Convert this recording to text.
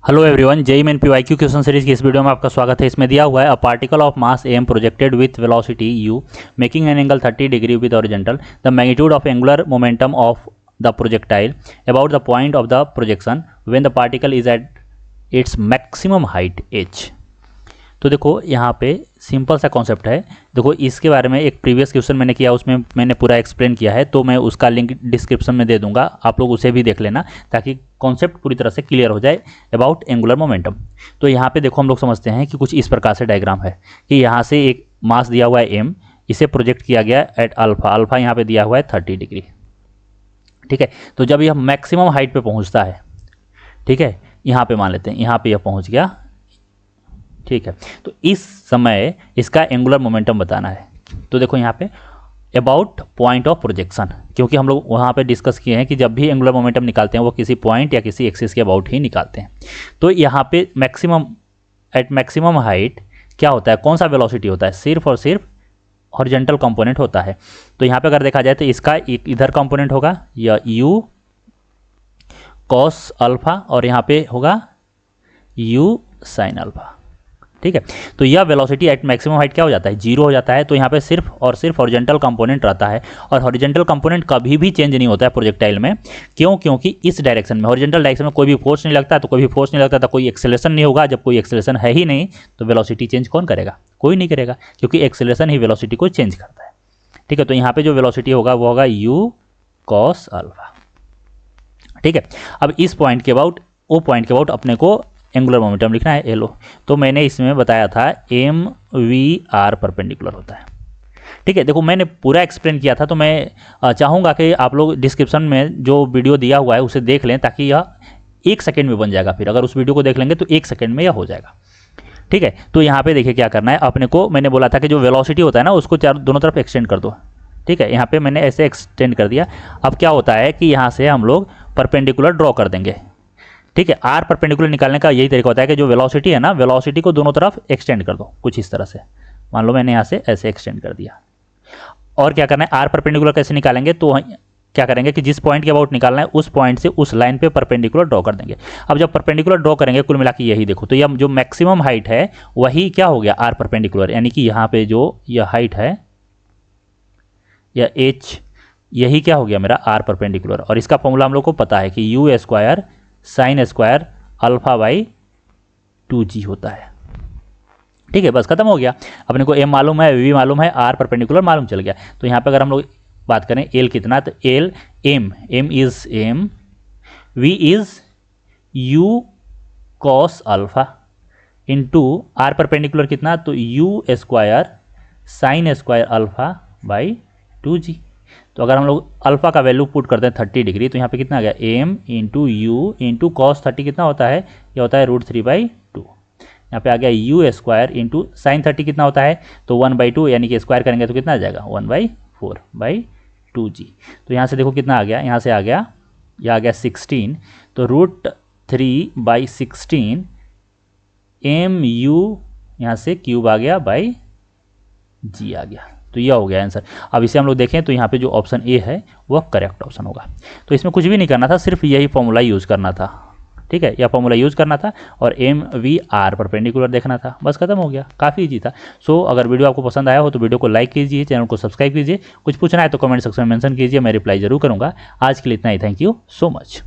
Hello everyone, JEE main PYQ question series की इस video में आपका स्वागत है। इसमें दिया हुआ है a particle of mass m projected with velocity u making an angle 30 degree with horizontal the magnitude of angular momentum of the projectile about the point of the projection when the particle is at its maximum height h. तो देखो यहाँ पे simple सा concept है। देखो इसके बारे में एक प्रीवियस क्वेश्चन मैंने किया, उसमें मैंने पूरा एक्सप्लेन किया है, तो मैं उसका लिंक डिस्क्रिप्शन में दे दूंगा, आप लोग उसे भी देख लेना ताकि कॉन्सेप्ट पूरी तरह से क्लियर हो जाए अबाउट एंगुलर मोमेंटम। तो यहाँ पे देखो हम लोग समझते हैं कि कुछ इस प्रकार से डायग्राम है कि यहाँ से एक मास दिया हुआ है एम, इसे प्रोजेक्ट किया गया एट अल्फा, अल्फा यहाँ पे दिया हुआ है 30 डिग्री। ठीक है, तो जब यह मैक्सिमम हाइट पे पहुँचता है, ठीक है, यहाँ पे मान लेते हैं यहाँ पे यह पहुँच गया, ठीक है, तो इस समय इसका एंगुलर मोमेंटम बताना है। तो देखो यहाँ पे अबाउट पॉइंट ऑफ प्रोजेक्शन, क्योंकि हम लोग वहाँ पे डिस्कस किए हैं कि जब भी एंगुलर मोमेंटम निकालते हैं वो किसी पॉइंट या किसी एक्सिस के अबाउट ही निकालते हैं। तो यहाँ पे मैक्सिमम एट मैक्सिमम हाइट क्या होता है, कौन सा वेलोसिटी होता है, सिर्फ और सिर्फ हॉरिजॉन्टल कंपोनेंट होता है। तो यहाँ पे अगर देखा जाए तो इसका एक इधर कंपोनेंट होगा या u कॉस अल्फा और यहाँ पे होगा u साइन अल्फा। ठीक है, तो यह वेलोसिटी एट मैक्सिमम हाइट क्या हो जाता है, जीरो हो जाता है। तो यहाँ पे सिर्फ और सिर्फ हॉरिजॉन्टल कंपोनेंट रहता है और हॉरिजॉन्टल कंपोनेंट कभी भी चेंज नहीं होता है प्रोजेक्टाइल में। क्यों? क्योंकि इस डायरेक्शन में, हॉरिजॉन्टल डायरेक्शन में कोई भी फोर्स नहीं लगता, तो कोई भी फोर्स नहीं लगता तो कोई एक्सेलरेशन नहीं होगा। जब कोई एक्सेलरेशन है ही नहीं तो वेलोसिटी चेंज कौन करेगा, कोई नहीं करेगा, क्योंकि एक्सेलरेशन ही वेलोसिटी को चेंज करता है। ठीक है, तो यहाँ पे जो वेलोसिटी होगा वो होगा यू कॉस अल्फा। ठीक है, अब इस पॉइंट के अबाउट, वो पॉइंट के अबाउट अपने को एंगुलर मोमेंटम लिखना है एलो। तो मैंने इसमें बताया था एम वी आर परपेंडिकुलर होता है। ठीक है, देखो मैंने पूरा एक्सप्लेन किया था, तो मैं चाहूँगा कि आप लोग डिस्क्रिप्शन में जो वीडियो दिया हुआ है उसे देख लें, ताकि यह 1 सेकेंड में बन जाएगा। फिर अगर उस वीडियो को देख लेंगे तो 1 सेकेंड में यह हो जाएगा। ठीक है, तो यहाँ पे देखिए क्या करना है अपने को। मैंने बोला था कि जो वेलोसिटी होता है ना उसको दोनों तरफ एक्सटेंड कर दो। ठीक है, यहाँ पे मैंने ऐसे एक्सटेंड कर दिया। अब क्या होता है कि यहाँ से हम लोग परपेंडिकुलर ड्रॉ कर देंगे। ठीक है, आर परपेंडिकुलर निकालने का यही तरीका होता है कि जो वेलोसिटी है ना, वेलोसिटी को दोनों तरफ एक्सटेंड कर दो कुछ इस तरह से। मान लो मैंने यहाँ से ऐसे एक्सटेंड कर दिया। और क्या करना है, आर परपेंडिकुलर कैसे निकालेंगे, तो क्या करेंगे कि जिस पॉइंट के अबाउट निकालना है उस पॉइंट से उस लाइन पे परपेंडिकुलर ड्रॉ कर देंगे। अब जब परपेंडिकुलर ड्रॉ करेंगे कुल मिला के यही देखो, तो यह जो मैक्सिमम हाइट है वही क्या हो गया, आर परपेंडिकुलर, यानी कि यहाँ पे जो यह हाइट है या एच, यही क्या हो गया मेरा आर परपेंडिकुलर। और इसका फॉर्मूला हम लोग को पता है कि you square sine square alpha by 2g होता है। ठीक है, बस खत्म हो गया। अपने को m मालूम है, v मालूम है, r परपेंडिकुलर मालूम चल गया। तो यहाँ पे अगर हम लोग बात करें l कितना, तो l m is m, v is u cos alpha into r perpendicular कितना, तो u square sine square alpha by 2g। तो अगर हम लोग अल्फा का वैल्यू पुट करते हैं 30 डिग्री, तो यहाँ पे कितना आ गया, m into u into cos 30 कितना होता है, ये होता है √3/2। यहाँ पे आ गया यू स्क्वायर इंटू साइन 30 कितना होता है, तो 1/2, यानी कि स्क्वायर करेंगे तो कितना आ जाएगा 1/4/2g। तो यहाँ से देखो कितना आ गया, यहाँ से आ गया, यह आ गया 16, तो √3/16 एम यू यहाँ से क्यूब आ गया बाई जी आ गया। तो यह हो गया आंसर। अब इसे हम लोग देखें तो यहाँ पे जो ऑप्शन ए है वह करेक्ट ऑप्शन होगा। तो इसमें कुछ भी नहीं करना था, सिर्फ यही फॉर्मूला यूज़ करना था। ठीक है, यह फॉर्मूला यूज़ करना था और एम वी आर परपेंडिकुलर देखना था, बस खत्म हो गया, काफ़ी ईजी था। सो अगर वीडियो आपको पसंद आया हो तो वीडियो को लाइक कीजिए, चैनल को सब्सक्राइब कीजिए। कुछ पूछना है तो कमेंट सेक्शन में मेंशन कीजिए, मैं रिप्लाई जरूर करूँगा। आज के लिए इतना ही, थैंक यू सो मच।